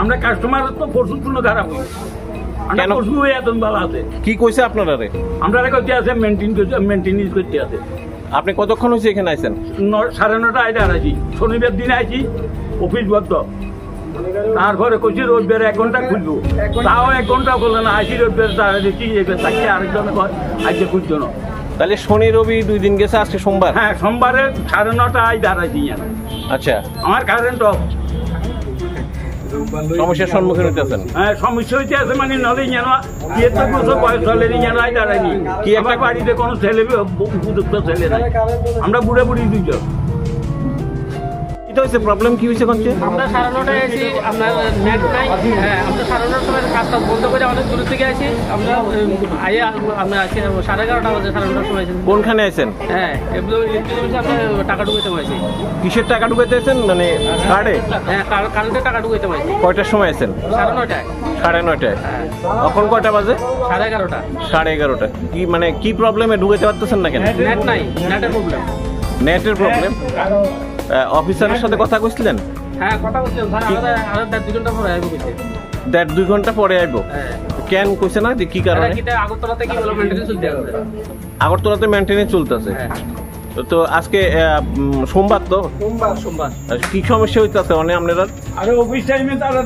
আমরা কাস্টমার তো প্রচুর কোনো খারাপ হই আমরা প্রচুর হয়ে এত ভালো আছে কি কইছে আপনারা রে আমরা করতে আছে মেনটেনেন্স করতে আছে আপনি কতক্ষণ হয়েছে এখানে আইছেন 9:30 আইডা আছি শনিবার দিন আইছি অফিস বন্ধ তারপরে কইছি রোববার 1 ঘন্টা খুলবো তাও 1 ঘন্টা বললো না আইসি রোববার তারা দেখি এবার থাকছে আরেকজন আইসে খুঁজছো না তাহলে শনি রবি 2 দিন গেছে আজকে সোমবার হ্যাঁ সোমবারে 9:30 আইডা আছি আচ্ছা আমার কারেন্ট অফ সমস্যার সম্মুখীন হইতেছেন হ্যাঁ সমস্যা হইতে আছে মানে নলেই যেন তো বছর বয়স হলে যেন আই দাঁড়ায়নি কি একটা বাড়িতে কোনো ছেলে উপযুক্ত ছেলে নাই আমরা বুড়ে বুড়ি দুইজন এটা হচ্ছে প্রবলেম কি হয়েছে কোনছে আমরা 9:30 এসেছি আপনার নেট নাই হ্যাঁ আমরা 9:30 সময় কাজটা বন্ধ করে অনেক দূর থেকে আসি আমরা আইয়া আমরা আছি 11:30 বাজে 9:30 সময় এসেছি কোনখানে আছেন হ্যাঁ এগুলো ইলেকট্রিক আমরা টাকা ঢুকাইতে পারছি কিসের টাকা ঢুকাইতেছেন মানে কার্ডে হ্যাঁ কারেন্টের টাকা ঢুকাইতে পারছি কয়টার সময় আছেন 9:30 9:30 হ্যাঁ এখন কয়টা বাজে 11:30 11:30 কি মানে কি প্রবলেমে ঢুকাইতে পারতেছেন না কেন নেট নাই নেটের প্রবলেম নেটের প্রবলেম অফিসারের সাথে কথা কইছিলেন হ্যাঁ কথা বলছিলাম স্যার আমাদের আরো 2 ঘন্টা পরে আইবো কইছে 2 ঘন্টা পরে আইবো হ্যাঁ কেন কইছে না যে কি কারণে এটা আগরতলাতে কি বলো মেইনটেনেন্স চলতে আছে আগরতলাতে মেইনটেনেন্স চলতেছে হ্যাঁ তো আজকে সোমবার তো সোমবার কি সমস্যা হইতাছে মানে আপনারা আরে অফিস টাইমে তারা